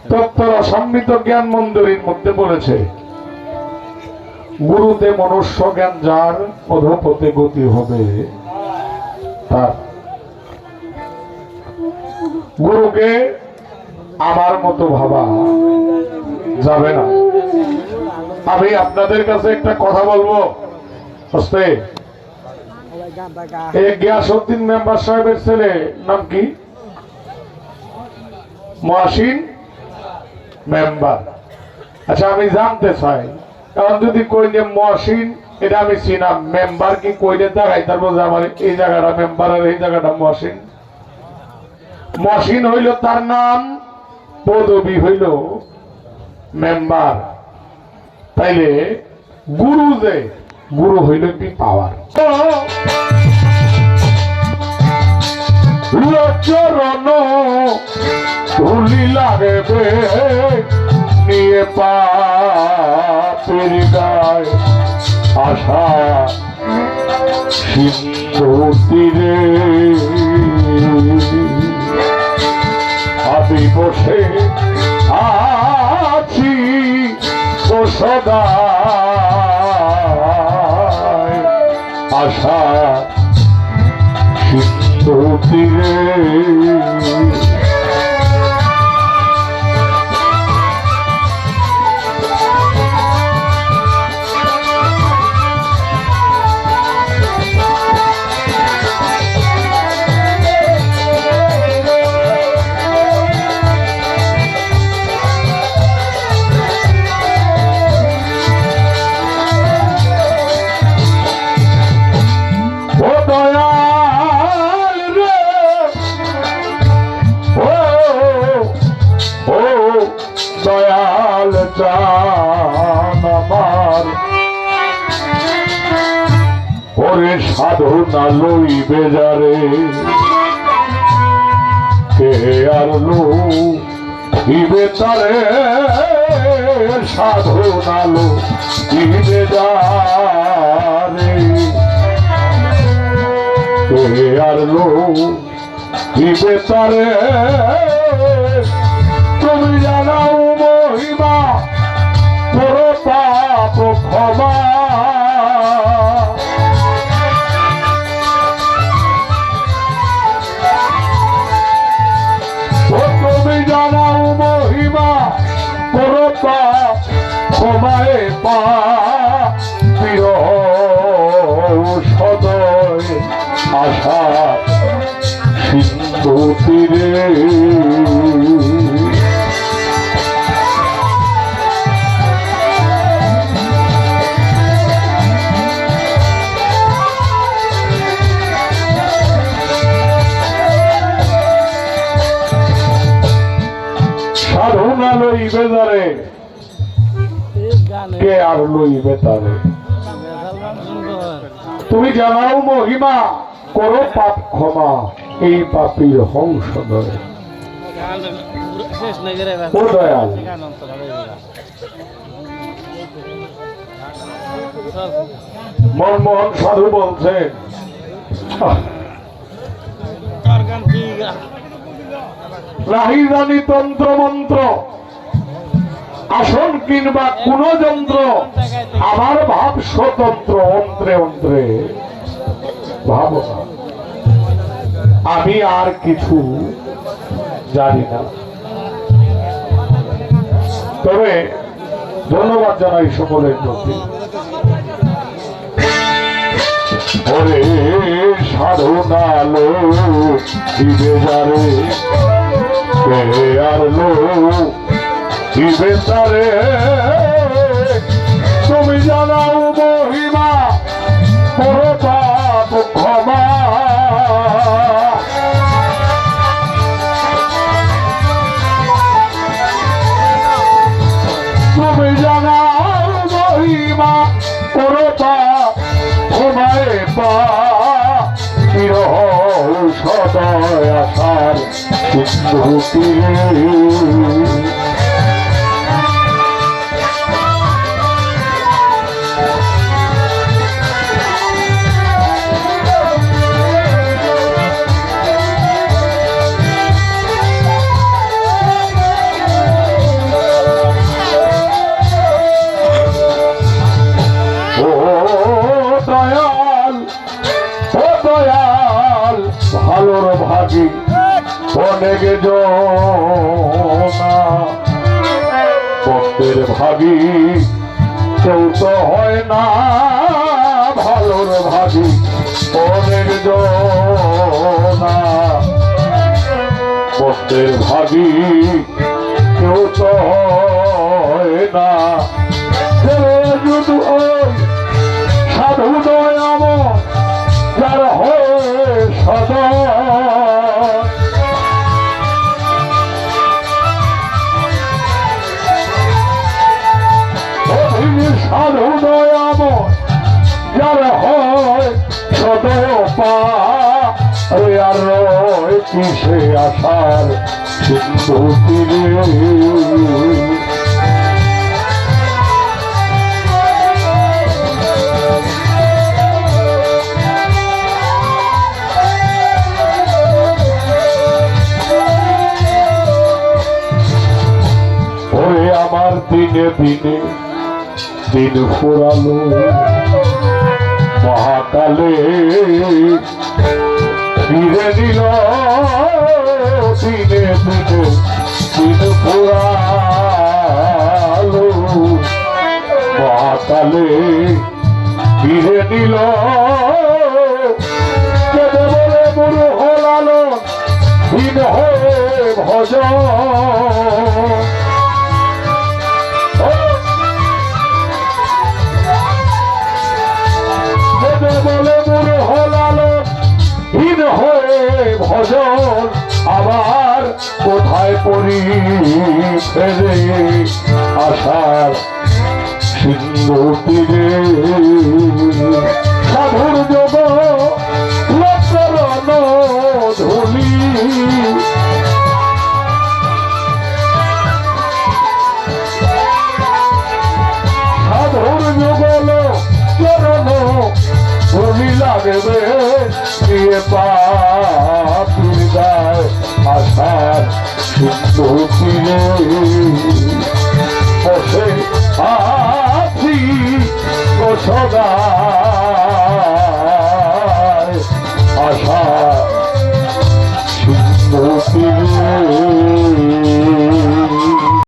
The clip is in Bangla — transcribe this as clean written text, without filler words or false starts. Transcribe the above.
তত্ত্বর অসম্মিত জ্ঞান মঞ্জুরির মধ্যে বলেছে, গুরুতে মনুষ্য জ্ঞান যার অধপতে গতি হবে তার। গুরুকে আমার মতো ভাবা যাবে না। আমি আপনাদের কাছে একটা কথা বলবো, গিয়াসউদ্দিন মেম্বার সাহেবের ছেলে নাম কি? মহসিন মেম্বার। আচ্ছা, আমি জানতে চাই, কারণ যদি কই যে মহসিন এটা আমি চিনাম, মেম্বার কি কইলে দেখাই তারপর যে আমার এই জায়গাটা মেম্বার আর এই জায়গাটা মহসিন। মহসিন হইল তার নাম, পদবী হইল মেম্বার। তাইলে গুরু যে গুরু হইল একটি পাওয়ার। চরণ ধুলি লাগবে নিয়ে পাপের গায় আশা সিন্ধু তীরে আমি বসে আছি তো সদা আশা সিন্ধু তীরে। দয়াল চান আমার ওরে সাধনা লইবে যারে, কে আর লইবে তারে সাধনা লইবে যারে, কে আর লইবে তারে। তুমি জানাও মহিমা বড় পাপ ক্ষমা, তুমি জানাও মহিমা বড় পাপ ক্ষমায় পা প্রিয় সদয় আশা সিন্ধু তীরে। সাধনা লইবে যারে, কে আর লইবে তারে। তুমি জানাও মহিমা করো পাপ ক্ষমা এই পাপীর হংসদয়। ও দয়াল, মনমোহন সাধু বলছেন, নাহি জানি তন্ত্র মন্ত্র আসন কিংবা কোন যন্ত্র, আমার ভাব স্বতন্ত্র অন্ত্রে অন্ত্রে ভাবনা, আমি আর কিছু জানি না। তবে ধন্যবাদ জানাই সকলের প্রতি। ওরে সাধনা লইবে যারে, কে আর লইবে তারে। তুমি জানাও মহিমা বড় পাপ ক্ষমা, তুমি জানাও মহিমা বড় পাপ ক্ষমায় পা বিরহ সদয় আশার সিন্ধু তীরে। অনেক জনা ভক্তের ভাগী কেউ তো হয় না ভালোর ভাগী অনেক জনা ভক্তের ভাগী কেউ তো হয় না শুধু ওই সাধু দয়াম যার হয়ে সদা সাধু দয়াম যার হয় সদয় পা আর রয় কিসে আসার সিন্ধু তীরে আমার দিনে দিনে দিন ফুরালো মহাকালে ফিরে দিল দিনে দিনে দিন ফুরালো মহাকালে ফিরে দিল বলে বুড়ো হলালো দিন হয়ে ভজন বলে বুড়ো হলালো হীন হয়ে ভজন আবার কোথায় পড়ি ফেরে আসার সিন্ধু তীরে সাধুর যোগ লক্ষণ ধুলি সাধুর যুগল চরণ ভূমি লাগবে দিয়ে পাপির গায় আসার সিন্ধু তীরে বসে আছি ও সদা